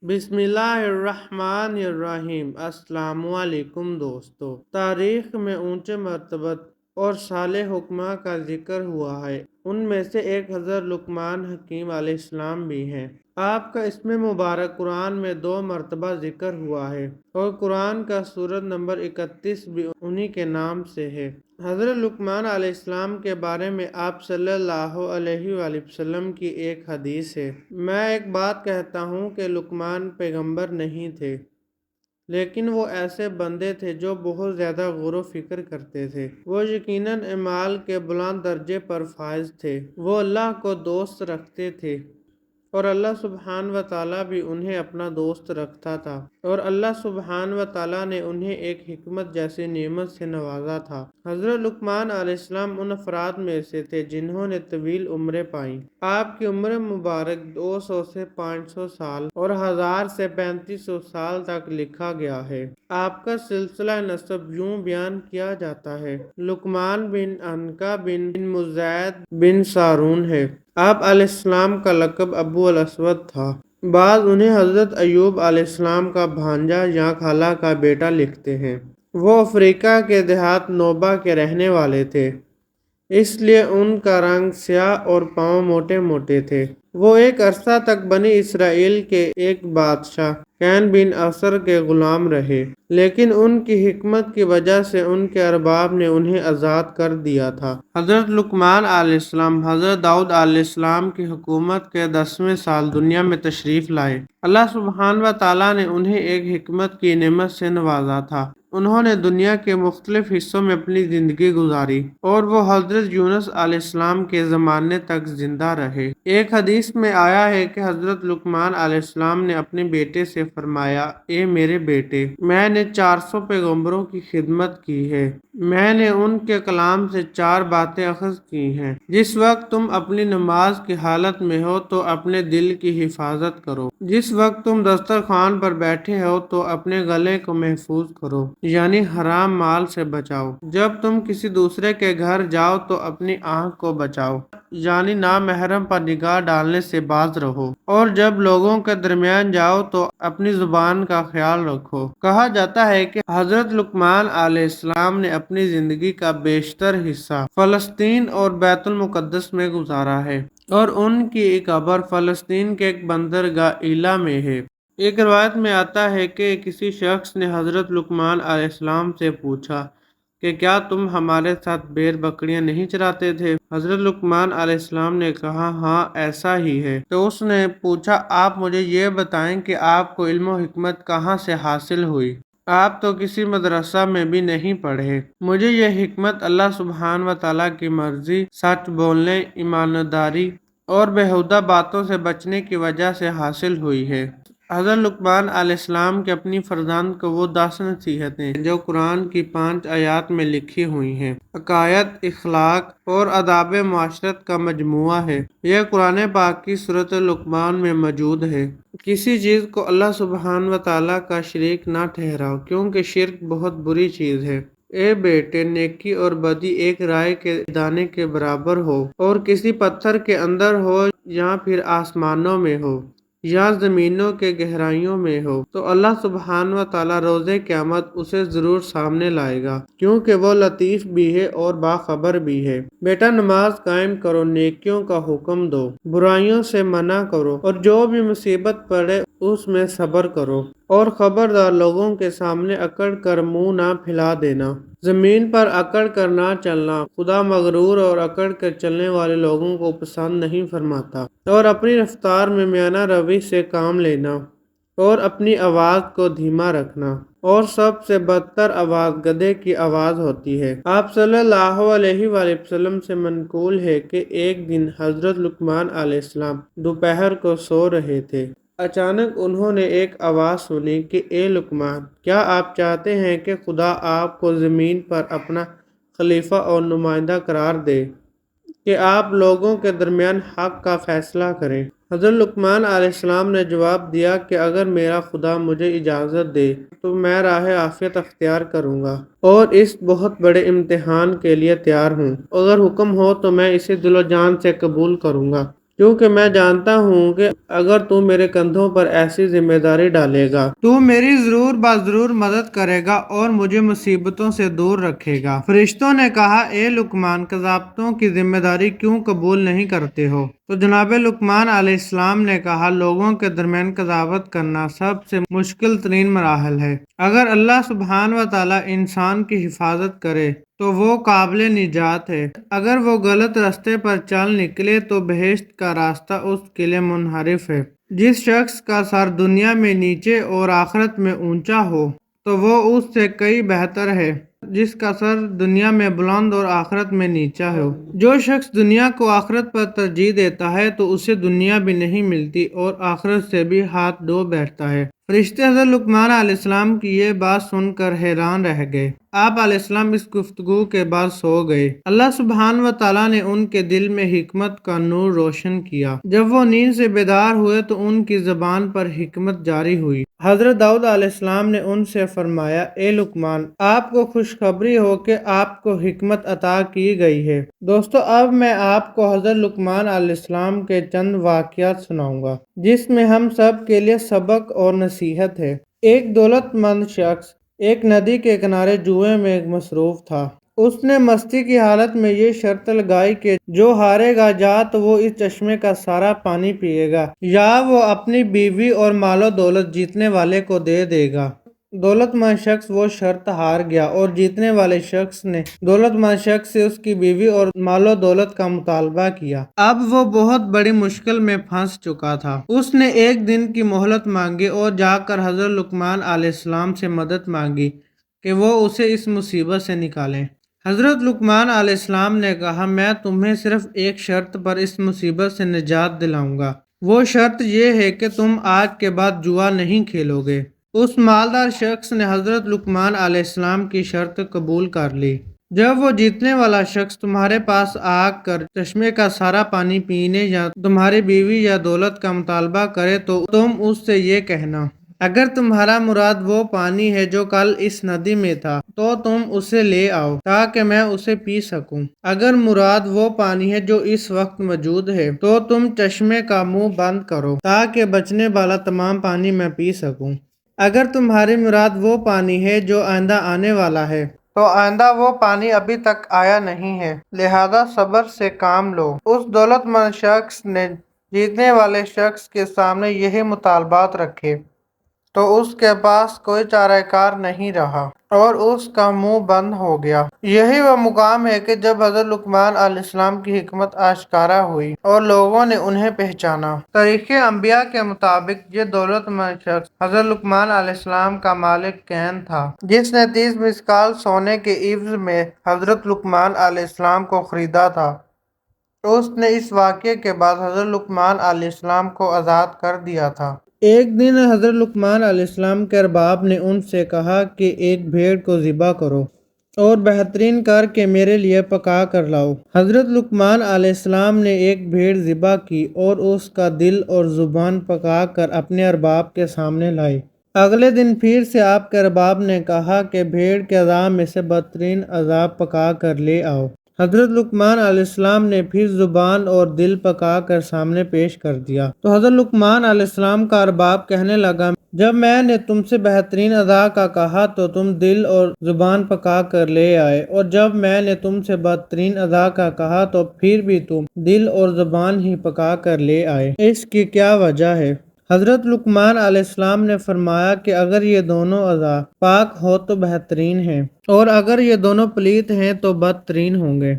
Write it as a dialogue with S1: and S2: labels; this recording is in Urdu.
S1: بسم اللہ الرحمن الرحیم۔ السلام علیکم دوستو، تاریخ میں اونچے مرتبت اور صالح حکماں کا ذکر ہوا ہے۔ ان میں سے ایک حضرت لقمان حکیم علیہ السلام بھی ہیں۔ آپ کا اسم مبارک قرآن میں 2 مرتبہ ذکر ہوا ہے اور قرآن کا سورت نمبر 31 بھی انہی کے نام سے ہے۔ حضرت لقمان علیہ السلام کے بارے میں آپ صلی اللہ علیہ وآلہ وسلم کی ایک حدیث ہے۔ میں ایک بات کہتا ہوں کہ لقمان پیغمبر نہیں تھے، لیکن وہ ایسے بندے تھے جو بہت زیادہ غور و فکر کرتے تھے۔ وہ یقیناً اعمال کے بلند درجے پر فائز تھے۔ وہ اللہ کو دوست رکھتے تھے اور اللہ سبحانہ و تعالیٰ بھی انہیں اپنا دوست رکھتا تھا، اور اللہ سبحانہ و تعالیٰ نے انہیں ایک حکمت جیسی نعمت سے نوازا تھا۔ حضرت لقمان علیہ السلام ان افراد میں سے تھے جنہوں نے طویل عمریں پائیں۔ آپ کی عمر مبارک 200 سے 500 سال اور 1000 سے 3500 سال تک لکھا گیا ہے۔ آپ کا سلسلہ نسب یوں بیان کیا جاتا ہے: لقمان بن عنقا بن مزید بن سارون ہے۔ آپ علیہ السلام کا لقب ابو الاسود تھا۔ بعض انہیں حضرت ایوب علیہ السلام کا بھانجا یا خالہ کا بیٹا لکھتے ہیں۔ وہ افریقہ کے دیہات نوبہ کے رہنے والے تھے، اس لیے ان کا رنگ سیاہ اور پاؤں موٹے موٹے تھے۔ وہ ایک عرصہ تک بنی اسرائیل کے ایک بادشاہ کین بن اسر کے غلام رہے، لیکن ان کی حکمت کی وجہ سے ان کے ارباب نے انہیں آزاد کر دیا تھا۔ حضرت لقمان علیہ السلام حضرت داؤد علیہ السلام کی حکومت کے 10ویں سال دنیا میں تشریف لائے۔ اللہ سبحانہ و تعالیٰ نے انہیں ایک حکمت کی نعمت سے نوازا تھا۔ انہوں نے دنیا کے مختلف حصوں میں اپنی زندگی گزاری اور وہ حضرت یونس علیہ السلام کے زمانے تک زندہ رہے۔ ایک حدیث میں آیا ہے کہ حضرت لقمان علیہ السلام نے اپنے بیٹے سے فرمایا: اے میرے بیٹے، میں نے 400 پیغمبروں کی خدمت کی ہے۔ میں نے ان کے کلام سے 4 باتیں اخذ کی ہیں۔ جس وقت تم اپنی نماز کی حالت میں ہو تو اپنے دل کی حفاظت کرو۔ جس وقت تم دسترخوان پر بیٹھے ہو تو اپنے گلے کو محفوظ کرو، یعنی حرام مال سے بچاؤ۔ جب تم کسی دوسرے کے گھر جاؤ تو اپنی آنکھ کو بچاؤ، یعنی نامحرم پر نگاہ ڈالنے سے باز رہو، اور جب لوگوں کے درمیان جاؤ تو اپنی زبان کا خیال رکھو۔ کہا جاتا ہے کہ حضرت لقمان علیہ السلام نے اپنی زندگی کا بیشتر حصہ فلسطین اور بیت المقدس میں گزارا ہے، اور ان کی قبر فلسطین کے ایک بندرگاہ ایلا میں ہے۔ ایک روایت میں آتا ہے کہ کسی شخص نے حضرت لقمان علیہ السلام سے پوچھا کہ کیا تم ہمارے ساتھ بھیڑ بکریاں نہیں چراتے تھے؟ حضرت لقمان علیہ السلام نے کہا: ہاں ایسا ہی ہے۔ تو اس نے پوچھا: آپ مجھے یہ بتائیں کہ آپ کو علم و حکمت کہاں سے حاصل ہوئی؟ آپ تو کسی مدرسہ میں بھی نہیں پڑھے۔ مجھے یہ حکمت اللہ سبحانہ و تعالیٰ کی مرضی، سچ بولنے، ایمانداری اور بیہودہ باتوں سے بچنے کی وجہ سے حاصل ہوئی ہے۔ حضرت لقمان علیہ السلام کے اپنی فرزند کو وہ 10 نصیحتیں جو قرآن کی 5 آیات میں لکھی ہوئی ہیں، عقائد، اخلاق اور آداب معاشرت کا مجموعہ ہے۔ یہ قرآن پاک کی سورۃ لقمان میں موجود ہے۔ کسی چیز کو اللہ سبحانہ و تعالیٰ کا شریک نہ ٹھہراؤ، کیونکہ شرک بہت بری چیز ہے۔ اے بیٹے، نیکی اور بدی ایک رائے کے دانے کے برابر ہو، اور کسی پتھر کے اندر ہو یا پھر آسمانوں میں ہو یا زمینوں کے گہرائیوں میں ہو، تو اللہ سبحانہ و تعالیٰ روز قیامت اسے ضرور سامنے لائے گا، کیونکہ وہ لطیف بھی ہے اور باخبر بھی ہے۔ بیٹا، نماز قائم کرو، نیکیوں کا حکم دو، برائیوں سے منع کرو، اور جو بھی مصیبت پڑے اس میں صبر کرو، اور خبردار لوگوں کے سامنے اکڑ کر منہ نہ پھیلا دینا۔ زمین پر اکڑ کر نہ چلنا، خدا مغرور اور اکڑ کر چلنے والے لوگوں کو پسند نہیں فرماتا۔ اور اپنی رفتار میں میانہ روی سے کام لینا، اور اپنی آواز کو دھیما رکھنا، اور سب سے بدتر آواز گدھے کی آواز ہوتی ہے۔ آپ صلی اللہ علیہ وآلہ وسلم سے منقول ہے کہ ایک دن حضرت لقمان علیہ السلام دوپہر کو سو رہے تھے۔ اچانک انہوں نے ایک آواز سنی کہ اے لقمان، کیا آپ چاہتے ہیں کہ خدا آپ کو زمین پر اپنا خلیفہ اور نمائندہ قرار دے کہ آپ لوگوں کے درمیان حق کا فیصلہ کریں؟ حضرت لقمان علیہ السلام نے جواب دیا کہ اگر میرا خدا مجھے اجازت دے تو میں راہ عافیت اختیار کروں گا، اور اس بہت بڑے امتحان کے لیے تیار ہوں۔ اگر حکم ہو تو میں اسے دل و جان سے قبول کروں گا۔ کیونکہ میں جانتا ہوں کہ اگر تو میرے کندھوں پر ایسی ذمہ داری ڈالے گا تو میری ضرور ضرور مدد کرے گا اور مجھے مصیبتوں سے دور رکھے گا۔ فرشتوں نے کہا، اے لقمان، قضاوتوں کی ذمہ داری کیوں قبول نہیں کرتے ہو؟ تو جناب لقمان علیہ السلام نے کہا، لوگوں کے درمیان قضاوت کرنا سب سے مشکل ترین مراحل ہے۔ اگر اللہ سبحانہ و تعالیٰ انسان کی حفاظت کرے تو وہ قابل نجات ہے، اگر وہ غلط راستے پر چل نکلے تو بہشت کا راستہ اس کے لیے منحرف ہے۔ جس شخص کا سر دنیا میں نیچے اور آخرت میں اونچا ہو تو وہ اس سے کئی بہتر ہے جس کا سر دنیا میں بلند اور آخرت میں نیچا ہو۔ جو شخص دنیا کو آخرت پر ترجیح دیتا ہے تو اسے دنیا بھی نہیں ملتی اور آخرت سے بھی ہاتھ دھو بیٹھتا ہے۔ فرشتے حضرت لقمان علیہ السلام کی یہ بات سن کر حیران رہ گئے۔ آپ علیہ السلام اس گفتگو کے بعد سو گئے۔ اللہ سبحانہ و تعالیٰ نے ان کے دل میں حکمت کا نور روشن کیا۔ جب وہ نیند سے بیدار ہوئے تو ان کی زبان پر حکمت جاری ہوئی۔ حضرت داؤد علیہ السلام نے ان سے فرمایا، اے لقمان، آپ کو خوشخبری ہو کہ آپ کو حکمت عطا کی گئی ہے۔ دوستو، اب میں آپ کو حضرت لقمان علیہ السلام کے چند واقعات سناؤں گا جس میں ہم سب کے لیے سبق اور نصیحت ہے۔ ایک دولت مند شخص ایک ندی کے کنارے جوئے میں مصروف تھا۔ اس نے مستی کی حالت میں یہ شرط لگائی کہ جو ہارے گا یا تو وہ اس چشمے کا سارا پانی پیے گا یا وہ اپنی بیوی اور مال و دولت جیتنے والے کو دے دے گا۔ دولت مند شخص وہ شرط ہار گیا اور جیتنے والے شخص نے دولت مند شخص سے اس کی بیوی اور مال و دولت کا مطالبہ کیا۔ اب وہ بہت بڑی مشکل میں پھنس چکا تھا۔ اس نے ایک دن کی مہلت مانگی اور جا کر حضرت لقمان علیہ السلام سے مدد مانگی کہ وہ اسے اس مصیبت سے نکالیں۔ حضرت لقمان علیہ السلام نے کہا، میں تمہیں صرف ایک شرط پر اس مصیبت سے نجات دلاؤں گا۔ وہ شرط یہ ہے کہ تم آج کے بعد جوا نہیں کھیلو گے۔ اس مالدار شخص نے حضرت لقمان علیہ السلام کی شرط قبول کر لی۔ جب وہ جیتنے والا شخص تمہارے پاس آ کر چشمے کا سارا پانی پینے یا تمہاری بیوی یا دولت کا مطالبہ کرے تو تم اس سے یہ کہنا، اگر تمہارا مراد وہ پانی ہے جو کل اس ندی میں تھا تو تم اسے لے آؤ تاکہ میں اسے پی سکوں۔ اگر مراد وہ پانی ہے جو اس وقت موجود ہے تو تم چشمے کا منہ بند کرو تاکہ بچنے والا تمام پانی میں پی سکوں۔ اگر تمہاری مراد وہ پانی ہے جو آئندہ آنے والا ہے تو آئندہ وہ پانی ابھی تک آیا نہیں ہے، لہذا صبر سے کام لو۔ اس دولت مند شخص نے جیتنے والے شخص کے سامنے یہی مطالبات رکھے تو اس کے پاس کوئی چارہ کار نہیں رہا اور اس کا منہ بند ہو گیا۔ یہی وہ مقام ہے کہ جب حضرت لقمان علیہ السلام کی حکمت آشکارا ہوئی اور لوگوں نے انہیں پہچانا۔ تاریخ انبیاء کے مطابق یہ دولت مند شخص حضرت لقمان علیہ السلام کا مالک کین تھا جس نے 30 مثقال سونے کے عوض میں حضرت لقمان علیہ السلام کو خریدا تھا۔ اس نے اس واقعے کے بعد حضرت لقمان علیہ السلام کو آزاد کر دیا تھا۔ ایک دن حضرت لقمان علیہ السلام کے ارباب نے ان سے کہا کہ ایک بھیڑ کو ذبح کرو اور بہترین کر کے میرے لیے پکا کر لاؤ۔ حضرت لقمان علیہ السلام نے ایک بھیڑ ذبح کی اور اس کا دل اور زبان پکا کر اپنے ارباب کے سامنے لائی۔ اگلے دن پھر سے آپ کے ارباب نے کہا کہ بھیڑ کے اعضاء میں سے بہترین اعضاء پکا کر لے آؤ۔ حضرت لقمان علیہ السلام نے پھر زبان اور دل پکا کر سامنے پیش کر دیا تو حضرت لقمان علیہ السلام کا ارباب کہنے لگا، جب میں نے تم سے بہترین اعضاء کا کہا تو تم دل اور زبان پکا کر لے آئے، اور جب میں نے تم سے بدترین اعضاء کا کہا تو پھر بھی تم دل اور زبان ہی پکا کر لے آئے، اس کی کیا وجہ ہے؟ حضرت لقمان علیہ السلام نے فرمایا کہ اگر یہ دونوں اعضاء پاک ہو تو بہترین ہیں اور اگر یہ دونوں پلیت ہیں تو بدترین ہوں گے۔